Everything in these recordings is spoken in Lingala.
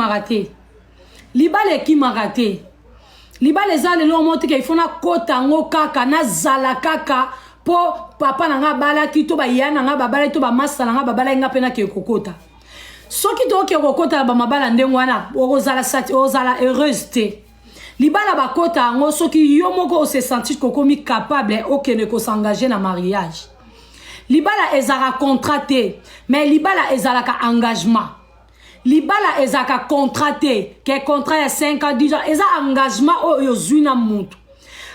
maraté. Libala qui maraté. Libala eza lelo monte ke ifona kota ngo kaka na zala kaka po papa nanga bala ki to ba yana nga babala to ba masa nanga babala nga pena ke kokota. Soki to ke kokota ba mabala ndengwana ozala sati ozala heureuse te. Libala ba kota ngo soki yo moko se sentir kokomi capable okene ko s'engager na mariage. Libala ezara contraté mais libala ezala ka engagement. Libala ezaka contraté, que contrat ya 5 ans, 10 ans, eza engagement o yozuna mutu.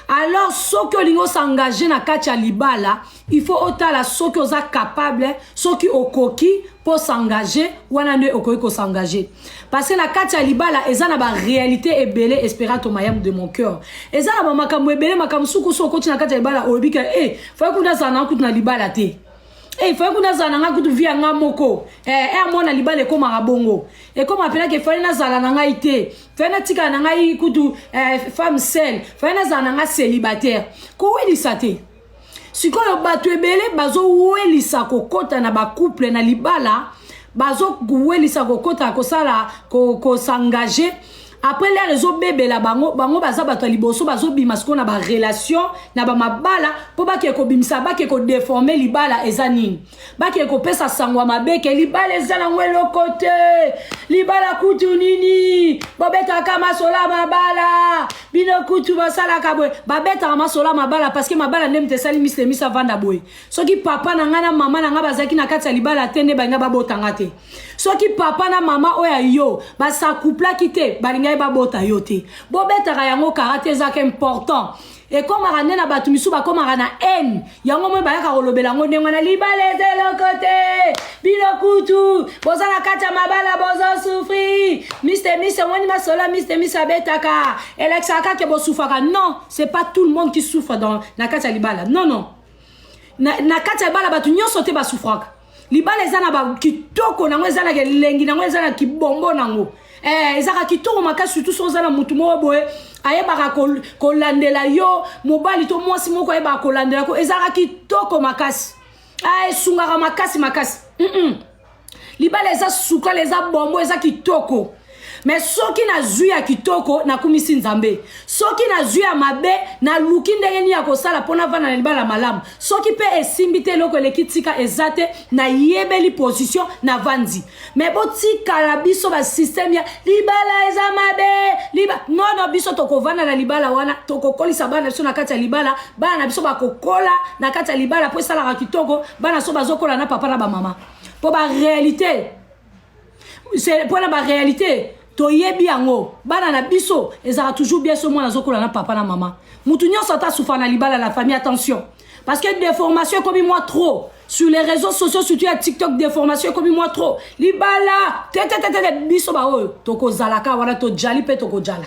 Alors, ceux qui ont s'engagé na katia libala, il faut autant la ceux qui sont capables, ceux qui ont coquille pour s'engager, ou en ane okoki ko s'engager. Parce que na katia libala, eza na ba réalité et belé espérate au mayam de mon cœur. Eza na ba makambo ebele makambo suku so koti na katia libala, obi ke faut que na na kutu na libala te. Il faut que nous ayons un vie en moko. Mon aliba le comme arabongo. Et comme appelle que faut na zala nanga ité. Faut na tika nanga ikutu femme seule. Faut na zala nanga célibataire. Ko weli sate. Sikoyo batu ebele bazo weli sa kokota na ba couple na libala. Bazo weli sa kokota ko sala ko s'engager. Après les réseaux bébé la bango baza bato liboso bazo bimasko na ba relation na ba mabala po ba ke ko bimisa ba ke ko déformer libala ezanini ba ke ko pesa sangwa mabeke libala ezana ngwelo côté libala kutu nini bobeta kama sola mabala bino kutu basala kabwe babeta kama sola mabala parce que mabala nemte sali misa vanda boy soki papa na ngana mama na nga bazaki na kati ya libala tende ba nga babotanga te soki papa na mama oya yo ba sa couple kité balinga ba bota yote bobeta ka yango karaté za important et comme rane na batu misu ba comme rana haine yango mo ba ka kolobela ngo ndenga na libala de le côté bilokutu bozana kata mabala bozo souffrir Mr wani masola Mr betaka Alexa ka ke bo souffra non c'est pas tout le monde qui souffre dans na kata libala non na kata libala batu nyoso te ba souffra libala ezana ba kitoko nango ezana ke lengi nango ezana ki bombo nango ezaka kitoko makasi surtout so zala mutu mo boye ayebaka ko landela yo mobali to mwasi moko ayebaka ko landela ko ezaka kitoko makasi sungaka makasi libala eza suka eza bombo eza kitoko mais soki na zuya kitoko na kumisi nzambe soki na zuya mabe na luki ndenge ni ya kosala pona vana na libala malamu soki pe esimbite loko lekitika ezate na yebeli position na vanzi mais botika la biso ba système ya libala eza mabe non biso tokovana na libala wana tokokolisa bana biso na kati ya libala bana na biso bakokola na kati ya libala po esala kitoko bana so bazokola na papa na ba mama po ba réalité c'est pour la réalité toyebi yango bana na biso ezara toujours bien ce moi nazokola na papa na maman mutu nyonso ta souffra na libala la famille attention parce que des formations comme moi trop sur les réseaux sociaux surtout à TikTok des formations comme moi trop libala tete biso ba oyo toko zalaka wala to jali pe toko jala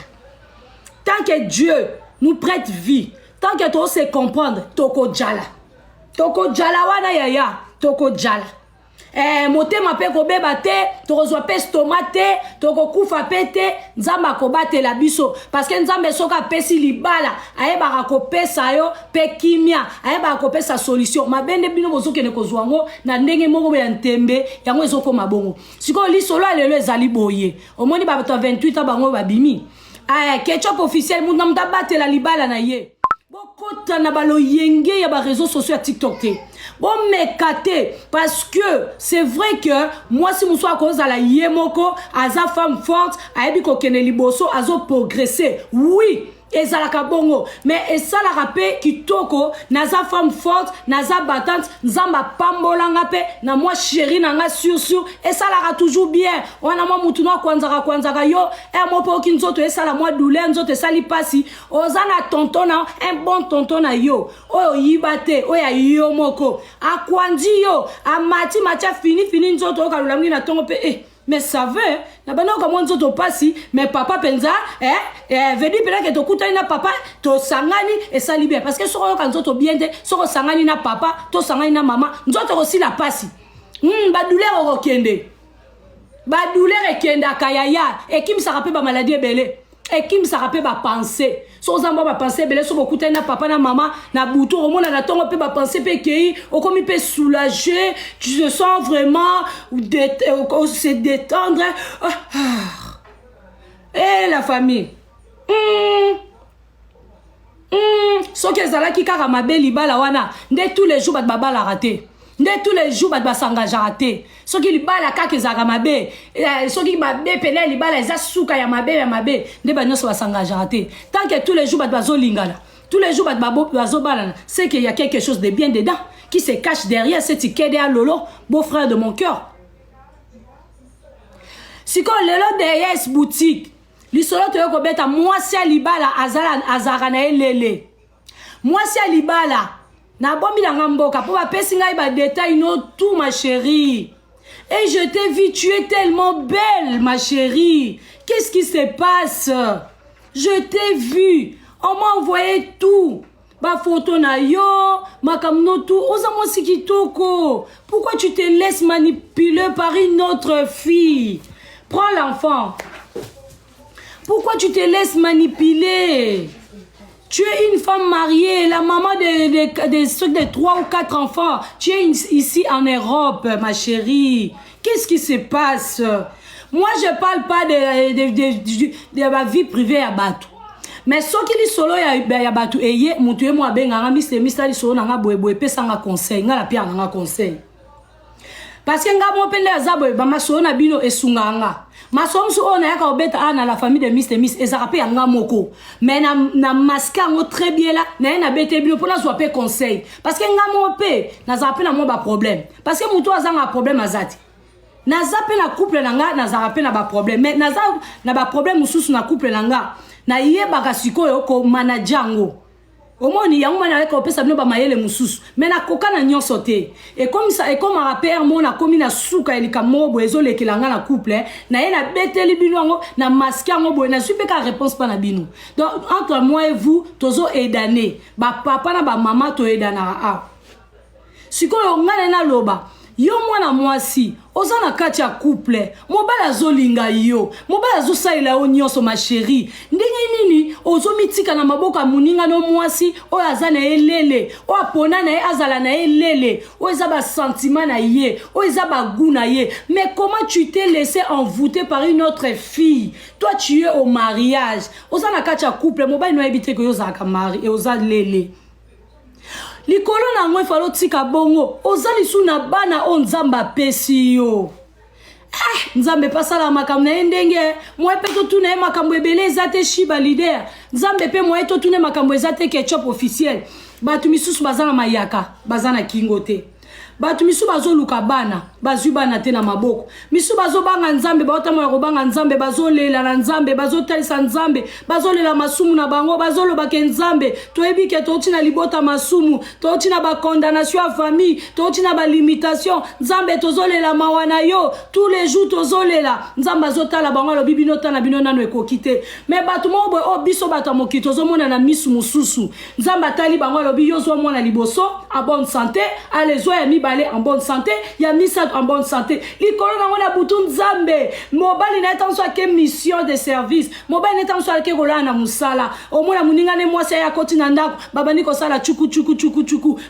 tant que Dieu nous prête vie tant que to se comprendre toko jala wana yaya toko jala motema pe ko beba te to kozwa pe stomate to ko kufa pete nzamba ko batela biso parce que nzambe soka pesi libala ayeba ko pesa yo pe kimia ayeba ko pesa solution mabende bino bozoke ne kozwa ngo na ndenge moko ya ntembe yango ezoko mabongo siko lisolo lelo ezali boye omoni ba 28 bango babimi ketchup officiel munda mutabatela libala na ye bokota na balo yenge ya ba réseaux sociaux TikTok te bon mekate parce que c'est vrai que moi si muso a cause à la yemoko aza femme forte ayebi ko kene liboso azo progresser oui ezalaka bongo mais esala rapé kitoko naza femme forte naza battante nzamba pambolanga pe na moi chérie nanga sur esala toujours bien wana moi mutu no kwanzaka yo mo po kinzoto esala moi douleur nzoto sali pasi ozana tonton na un bon tonton na yo oyo yibate oya yo moko akwandi yo amati macha fini nzoto okalula mngi na tongo pe mais ça veut na bana ko monzo to pasi mais papa penza vedi pela que to kuta na papa to sangani et sali bien parce que soko kanzo to bien te soko sangani na papa to sangani na mama nzoto aussi la pasi ba douleur okende ba douleur ekenda kayaya et qui me ça rappelle ba maladie belé et qui me ça rappelle ba pensée so zamba ba pensée belé so kuta na papa na mama na buto au monde na tongo pe ba pensée pe kei o comme peut soulager tu te sens vraiment se détendre la famille. Ce que ça là qui kara ma belle libala wana, dès tous les jours bat baba la raté. Dès tous les jours bat s'engage à rater. Ce qui libala kaka zara ma belle, ce qui ma belle pele libala za souka ya ma belle, dès ba nyos va s'engage à rater. Tant que tous les jours bat bazo lingala, tous les jours bat babo bazo balana, c'est qu'il y a quelque chose de bien dedans qui se cache derrière cet ticket à Lolo, beau-frère de mon cœur. Si quand lelo derrière ce boutique, l'isolo te yokobeta moi si alibala azara na elele. Moi si alibala na bombi la ngamboka pour ba pesi ngai ba détail no tout ma chérie. Et je t'ai vu, tu es tellement belle ma chérie. Qu'est-ce qui se passe? Je t'ai vu. On m'a envoyé tout. Ba photo na yo, makamno tout. Osamo sikitoko. Pourquoi tu te laisses manipuler par une autre fille? Prends l'enfant. Pourquoi tu te laisses manipuler? Tu es une femme mariée, la maman de 3 ou 4 enfants. Tu es ici en Europe, ma chérie. Qu'est-ce qui se passe? Moi, je ne parle pas de ma vie privée à Batou. Mais ce qui est solo ya Batou, et mutué moi benga mista li solo nanga boye pesa nga conseil, nga la pia nga conseil. Parce que nga mo pele azabo ba maso na bino esunganga. Maso mso ona yaka obeta ana la famille de Mr. Miss ezarape nga moko. Mais na maska ngo très bien là, na bete bino pour na zo pe conseil. Parce que nga mo pe na zarape na mo ba problème. Parce que muto azanga problème azati. Na zape na couple nanga na zarape na ba problème. Mais na za na ba problème mususu na couple nanga. Na yeba kasiko yo ko manajango. Omoni ya mwana avec opesa bino ba mayele mususu mais na koka na nyonso te et comme ça et comme rappeur mona komi na suka elika mobo ezolekela na couple na ye na beteli bino ngo na masque ngo boye na supe ka réponse pa na bino donc entre moi et vous tozo edané ba papa na ba maman to edana a sikoyo ngana na loba yo mwana mwasi oza na kati ya couple mobala zolinga yo mobala zosaila o nyonso ma chérie ndenge nini ozomitika na maboka muninga no mwasi o aza na elele o apona na azala na elele o eza ba sentiment na ye o eza ba goût na ye mais comment tu t'es laissé envoûter par une autre fille? Toi tu es au mariage oza na kati ya couple mobala no ebite ko yo za ka mari e oza lele likolo na ngwe falo tika bongo ozali suna bana on nzamba pesi yo nzambe pasala makambo na ndenge moi pe to tuna makambo ebele ezate shiba leader nzambe pe moi to tuna makambo ezate ketchup officiel batu misusu bazana mayaka bazana kingote batu misu bazoluka bana bazwi bana te na maboko misu bazobanga nzambe baotamo ya kobanga nzambe bazolela na nzambe bazotalisa nzambe bazolela masumu na bango bazoloba ke nzambe toyebi ke toti na libota masumu toti na ba condamnation à famille toti na ba limitation nzambe tozolela mawana yo tous les jours tozolela nzambe azotala bango lo bibino tana bino nano ekokite mais batu mo boy o biso bata mokito zomona na misu mususu nzambe atali bango lo biyo zo mona liboso en bonne santé allez ya mibale en bonne santé ya misa en bonne santé likolo na ngona butu nzambe mobali na etanso ke mission de service mobali na etanso ke kola na musala omona muninga ne mwasi ya koti na ndako babani ko sala chuku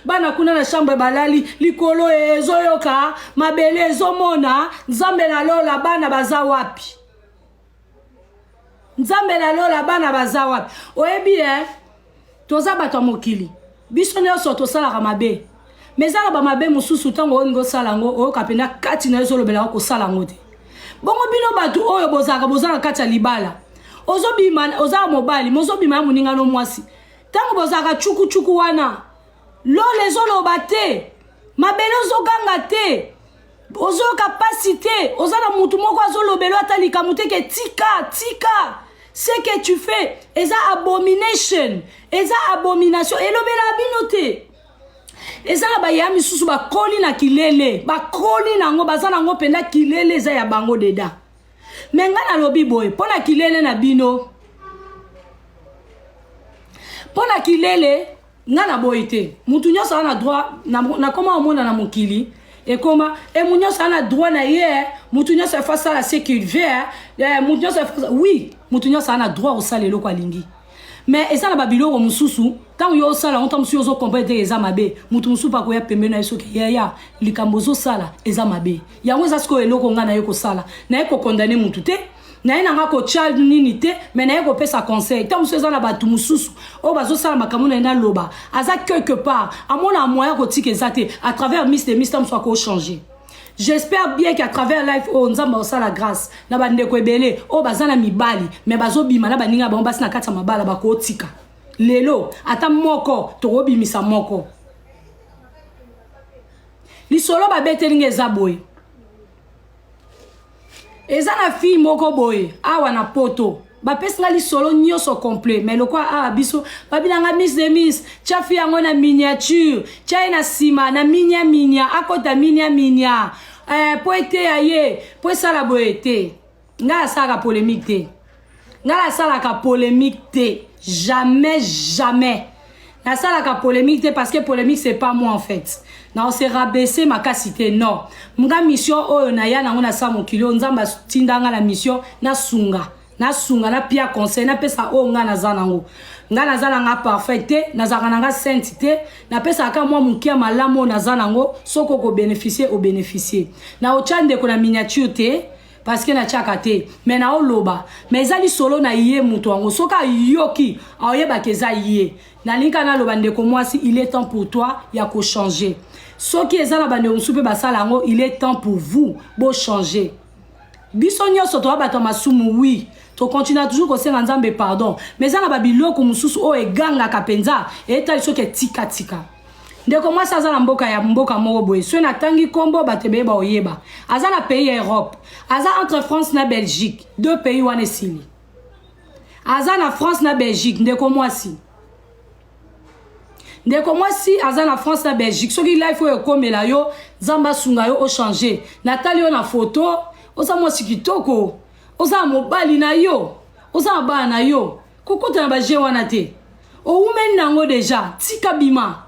bana kuna na chambre balali likolo ezoyoka mabele ezomona nzambe na lola bana baza wapi nzambe na lola bana baza wapi oyebi toza bato mokili biso ne soto sala mabe mais ça ba mabe mususu tango ngo sala ngo o kapenda kati na zo lobela ko sala ngote bongo bino batu oyo bozaka kati ya libala ozobima oza mobali mozobima muninga no mwasi tango bozaka chuku wana lole zo lobate mabelo zo ganga te ozo capacité oza na mutu moko azo lobelo atalika muteke tika ce que tu fais eza abomination eza abomination elobela binote eza na bayami susu bakoli na kilele bakoli nango bazana ngo penda kilele eza ya bango deda menga na lobi boy pona kilele na bino pona kilele ngana boyite mutu nyosa na droit na koma omona na mokili et comment et munyosa na droit na ye mutu nyosa face à la sécurité mutu nyosa oui mutu nyosa na droit au salelo kwa lingi mais eza na babilo mususu tant yo sala on tam suyo zo comprendre eza mabe mutu musu pa ko ya pembena iso ke ya likambo zo sala eza mabe yango eza sko eloko nga na yo ko sala na yo ko condamner mutu te na ye nanga ko child nini te mais na ye ko pesa conseil tant mususu na batu mususu o bazo sala makambo na loba aza quelque part amona moyen ko tika ezate à travers Miss de Miss tam soit ko changer. J'espère bien qu'à travers life oh nzamba osa la grâce na bande ko ebele o bazana mibali mais bazo bima na baninga ba basi na kata mabala ba ko tika lelo ata moko to obimisa moko lisolo ba betelinga ezaboy ezana fille moko boy awa na poto ba pesla lisolo nyoso complet mais le quoi ah biso babinanga Miss de Miss tia fi yango na miniature tia na sima na minya akota minya po ete aye po sala boete nga sala polémique te nga sala ka polémique te jamais na sala ka polémique te parce que polémique c'est pas moi en fait na on s'est rabaissé ma casité non mga mission oyo na ya na ngona sa mokilo nzamba tindanga la mission na sunga na pia conseil na pesa o nga na zanango nga na zananga parfaite na zananga sainteté na pesa ka moi mukia malamo na zanango soko ko bénéficier au bénéficier na ochande ko na miniature te parce que na chakate mais na oloba mais ezali solo na yé muto wango soka yoki aoyeba keza yé na linka na loba ndeko mwasi il est temps pour toi ya ko changer soki ezala bande musupe basala ngo il est temps pour vous bo changer biso nyonso to bato masumu oui to continue toujours ko senga nzambe pardon mais za na babiloko mususu o eganga kapenza etali soki tika ndeko mwasi aza na mboka ya mboka moko boye so na tangi kombo batebe ba oyeba aza na pays ya Europe aza entre France na Belgique deux pays wana esili aza na France na Belgique ndeko mwasi aza na France na Belgique soki life oyo komela yo zamba sunga yo o changer natali yo na photo oza mwasi kitoko oza mobali na yo oza bana na yo kokota na baje wana te o women nango deja tika bima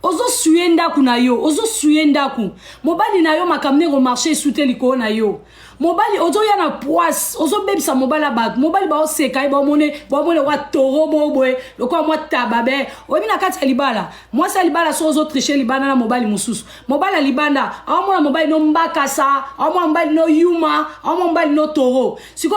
ozo suyenda kuna yo ozo suyenda ku mobali na yo makamne ko marché souteli ko na yo mobali ozo ya na poisse ozo bebisa mobali bat mobali ba oseka ba mone wa toro boboe lokwa mwa tababe obi na kati libala moi sa libala so ozo tricher libana na mobali mususu mobali libanda amona mobali no mbakasa amona mobali no yuma amona mobali no toro siko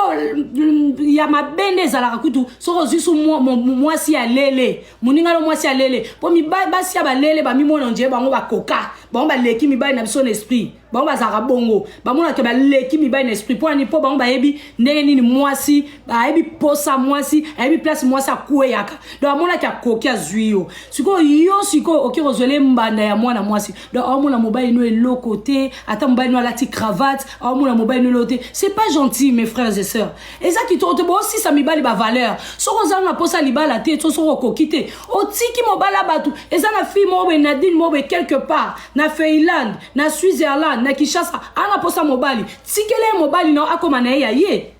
ya mabende zala kutu so ozisu moi si alele muninga no moi si alele po mi basi ya balele ba mi mona nje bango ba koka bango ba leki mi ba na biso esprit bango ba zara bongo bamona ke ba leki mi ba na esprit po ani po bango ba yebi ndenge nini mwasi ba yebi posa mwasi yebi place mwasi akueyaka do amona ke akoki azuyo siko yo siko oki rozole mbanda ya mwana mwasi do amona mobile no eloko te ata mobile no alati cravate amona mobile no lote c'est pas gentil mes frères et sœurs ezaki to bo si ça mi bali ba valeur soko zanga posa libala te to soko kokite otiki mobala batu ezana fille mo be Nadine mo be quelque part na Finlande na Switzerland na Kinshasa ana posa mobali tikele mobali no akoma na ya ye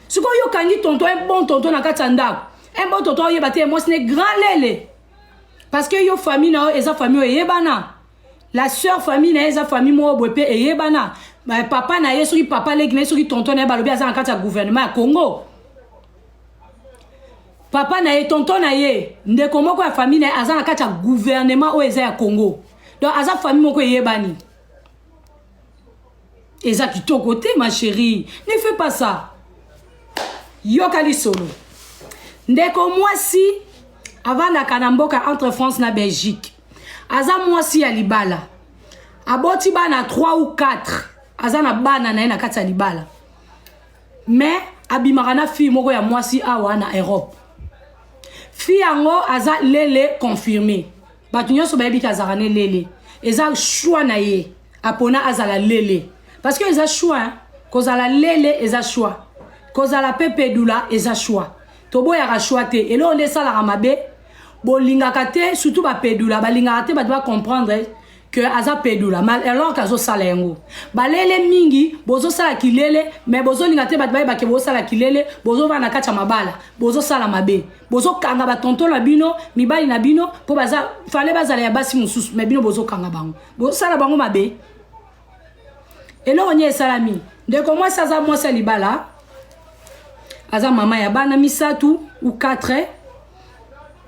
siko yo kangi tonton un bon tonton na katanda un bon tonton ye baté moi c'est grand lele parce que yo famille na eza famille yebana la sœur famille na eza famille mo bope yebana papa na ye soki papa leki na soki tonton na balobi aza na kati ya gouvernement ya Congo papa na ye tonton na ye ndeko moko ya famille na aza na kati ya gouvernement o eza ya Congo donc aza famille moko yebani eza kitoko te ma chérie ne fais pas ça yokali solo ndeko mwasi avanda kanamboka entre France na Belgique aza mwasi ya libala aboti bana 3 ou 4 aza na bana na na kati ya libala mais abimaka na fille moko ya mwasi awa na Europe fille yango aza lele confirmé batu nyonso bayebi kazaka ne lele eza choix na ye apona azala lele parce que eza choix kozala lele eza choix kozala pepe dula eza choix toboyaka choix te elo nde salaka mabe bolingaka te surtout ba pedula balingaka te bato ba comprendre que aza pedula mal alors kazo sala yango balele mingi bozo sala kilele mais bozo linga te bato ba ke bozo sala kilele bozo va na kacha mabala bozo sala mabe bozo kanga ba tonton la bino mibali na bino po baza fale bazala ya basi mususu mais bino bozo kanga bango bozo sala bango mabe elo onye salami ndeko moi saza moi salibala aza mama ya bana misatu ou 4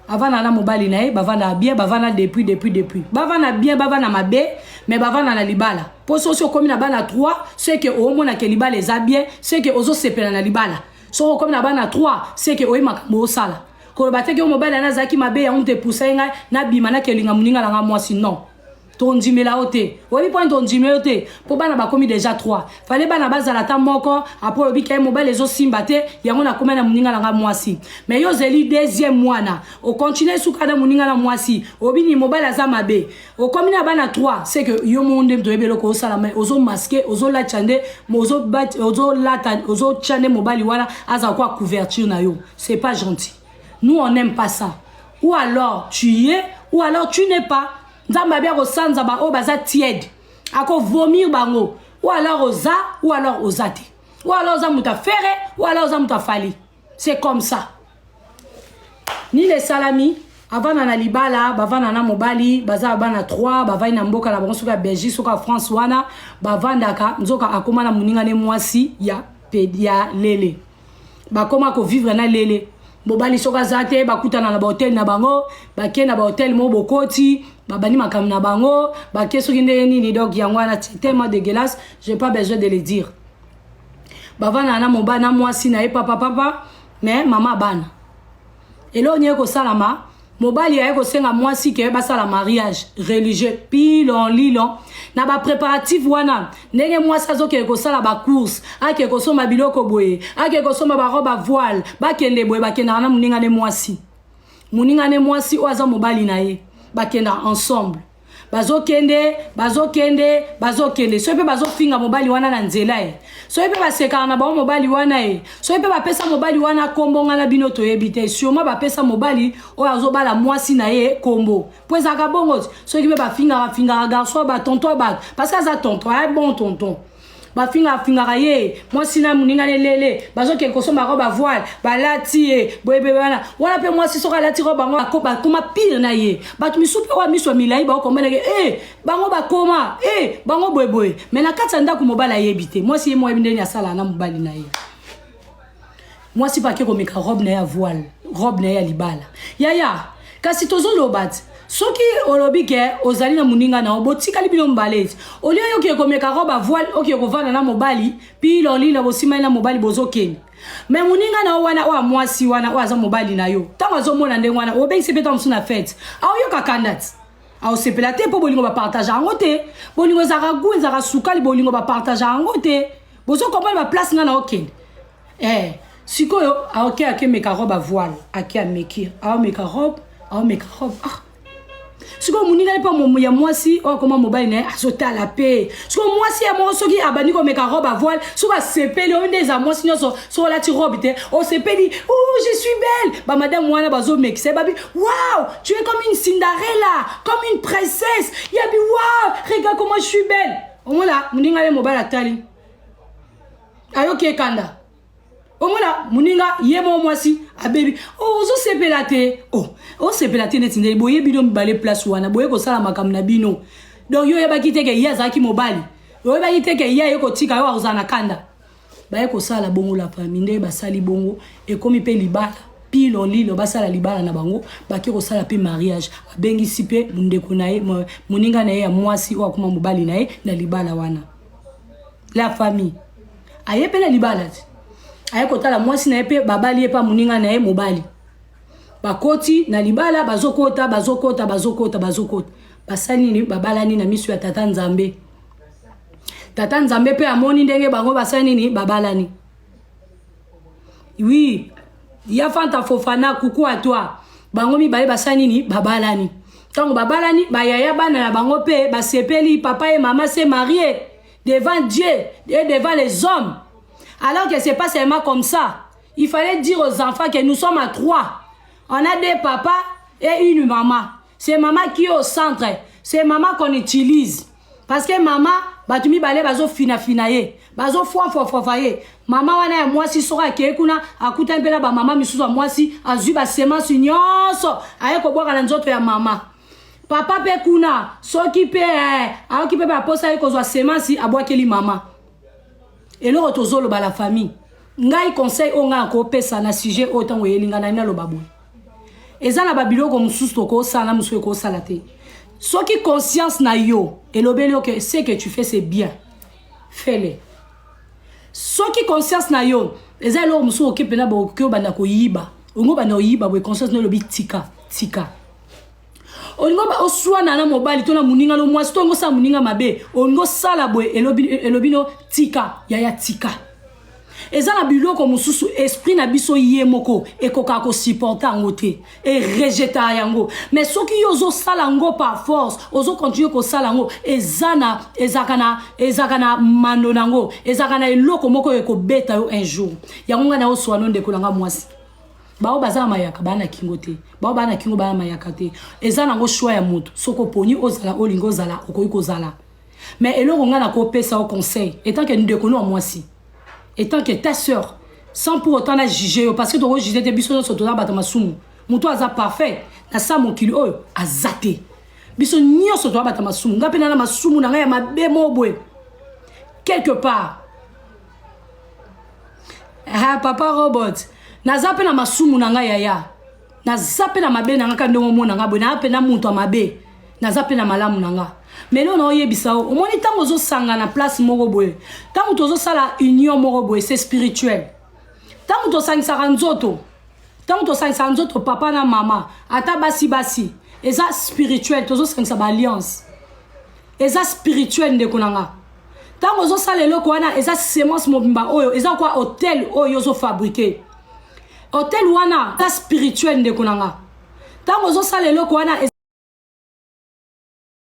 avant na mobali na ye bavana bien bavana depuis bavana bien bavana mabe mais bavana na libala po so so komi na bana 3 c'est que au mona ke libala les a bien c'est que ozo sepela na libala so komi na bana 3 c'est que oyi makambo osala ko bateke o mobile na zaki mabe ya onte poussa nga na bima na kelinga muninga la nga mwasi non ton dimela ote obi point ton dimela ote po bana ba komi déjà 3 fallait bana bazala ta moko après obi kay mobile les osimba te yango na komena muninga la nga mwasi mais yo zeli deuxième mois o continuer suka na muninga la mwasi obi ni mobile aza mabe o komi na bana 3 c'est que yo monde to ebelo ko sala mais ozo masquer ozo la chande ozo bat ozo lata ozo chande mobile wala aza quoi couverture na yo c'est pas gentil. Nous on n'aime pas ça. Ou alors tu y es ou alors tu n'es pas. Nzamba bia ko sanza ba o baza tiède. Ako vomir bango. Ou alors oza ou alors ozate. Ou alors oza muta ferré ou alors oza muta fali. C'est comme ça. Ni les salami avant na libala bavana na mobali baza bana 3 bavai na mboka la bango soka Belgique soka France wana bavandaka nzoka akoma na muninga ne mwasi ya pedia lele. Bakoma ko vivre na lele. Mobali soka zate bakutana na ba hotel na bango bake na ba hotel mo bokoti babani makam na bango bake soki ndeni ni dog yangwana tellement dégueulasse j'ai pas besoin de le dire bavana na mobali na mwasi na papa mais maman bana elo nye ko salama mobali ya ko senga mwasi ke ba sala mariage religieux pilon lilon na ba préparatif wana ndenge mwasi azoke ko sala ba course ake ko soma biloko boye ake ko soma ba robe voile ba kende boye ba kenda na muninga ne mwasi oaza mobali na ye ba kenda ensemble bazokende so pe bazofinga mobali wana na nzela e so pe baseka na ba mobali wana e so pe bapesa mobali wana kombo ngana bino to yebite sûrement bapesa mobali o azobala mwasi na ye kombo poza ka bongo so ki pe bafinga garçon ba tonton ba parce que ça tonton est bon tonton bafinga ye mwasi na muninga lele bazoke kosoma roba voile balati e boyebe wana wana pe mwasi soka lati roba ngo akoba koma pire na ye batu misupe wa miswa milai ba kombana ke bango bakoma bango boyeboy mais na katsa ndako mobala yebite mwasi ye mo ndeni asala na mobali na ye mwasi pa ke ko meka robe na ya voile robe na ya libala ya kasi tozo lobat soki olobi ke ozali na muninga na obotika libino mbalezi olio yoki ekomeka roba voile oki ekovana na mobali pi loli na bosima na mobali bozokeni mais muninga na wana wa mwasi wana wa za mobali na yo tango azomona ndenge wana obengisi peta msu na fête ayo kakandat ayo sepela te po bolingo ba partage ango te bolingo zaka gunza ka sukali bolingo ba partage ango te bozo komba ba place na okende sikoyo aoke akemeka roba voile aki amekir ayo meka robe siko muninga ni pa momo ya mwasi o koma mobile na azota la paix siko mwasi ya mo soki abani ko meka robe voile siko sepeli o ndeza mwasi nyoso so la ti robe te o sepeli oh je suis belle ba madame wana bazo mekse babi waouh tu es comme une Cinderella comme une princesse yabi waouh regarde comment je suis belle o mola muninga le mobile atali ayo ke kanda Omola muninga yemo mwasi abebi ozo sepela te o sepela te netinde boye bino mbale place wana boye ko sala makam na bino donc yo yeba kiteke yazaki mobali yo yeba kiteke ya ko tika yo azana kanda baye ko sala bongo la famille nde basali bongo e komi pe libala pilo lilo basala libala na bango baki ko sala pe mariage abengi sipe mundeko nae muninga nae ya mwasi wa kuma mobali nae na libala wana la famille aye pe na libala aye kotala mwasi na epe babali epa muninga na e mobali bakoti na libala bazokota basali ni babalani na misu ya tata nzambe pe amoni ndenge bango basali ni babalani oui ya fanta fofana kuku atwa bango mi bale basali ni babalani tango babalani bayaya bana na bango pe basepeli papa et maman s'est marié devant Dieu et devant les hommes. Alors que c'est pas seulement comme ça. Il fallait dire aux enfants que nous sommes à 3. On a 2 papas et une maman. C'est maman qui est au centre. C'est maman qu'on utilise. Parce que maman, batumi balé bazo finaye. Bazo fofaye. Maman wana ya mwasi soka ke kuna akuta mpela ba mama misusu mwasi azu ba semence nyonso. Aye ko boka na nzoto ya mama. Papa pe kuna soki pe aoki pe ba posa ko zo semence abwakeli mama. Et le retour ba la famille. Ngai conseil onga ko pesa na sujet autant oyelinga na lo babu. Eza na babilo ko mususu ko sala mususu ko salate. Soki conscience na yo et l'obélo que ce que tu fais c'est bien. Fais-le. Ce qui conscience na yo, les alors muso occupé na ba ko bana ko yiba. Ongo bana yiba bo conscience no lobi tika. Ongo ba oswa na mobile to na muninga lo mwasi to ngo sa muninga mabe. Ongo sala bo elobi no tika ya tika. Eza na biloko mususu esprit na biso yemoko ekoka ko supporter ngote et rejeter yango. Mais soki yozo sala ngo par force, ozo continuer ko sala ngo ezana mando nango, ezakana eloko moko eko beta yo un jour. Yango ngana oswa no ndeko langa mwasi. Bao bazana mayaka bana kingote. Bao bana kingo bana mayaka te. Ezana ngo choix ya mutu. Soko poni ozala olingo zala okoyi ko zala. Mais eloko ngana ko pesa au conseil étant que nous déconnons mwasi. Étant que ta soeur, sans pour autant la juger, parce que tu as jugé tes bisous sur ton abattement soum. Mon toi a parfait, na sa mon kilo a zaté. Bisous nio sur ton abattement soum. Ngapi na ma soum na ma bémo boé. Quelque part. Ah papa robot. Na zape na ma soum na nga yaya. Na zape na mabe na nga kande mo na nga boé. Na ape na muntu mabe. Na zape na malamu na nga. Mais non, non, yebisao. Au moins, tant que sanga na place moroboé. Tant que tu la union moroboé, c'est spirituel. Tant que tu sang saranzoto. Tant que tu sang saranzoto, papa na maman. Ata basi. Et ça spirituel. Tu sang sa alliance. Et ça spirituel de konanga. Tant que tu sala le koana, et ça semence mobimba oyo. Et ça quoi hôtel oyo zo fabriqué. Hôtel wana, ça spirituel de konanga. Tant que tu sala le koana.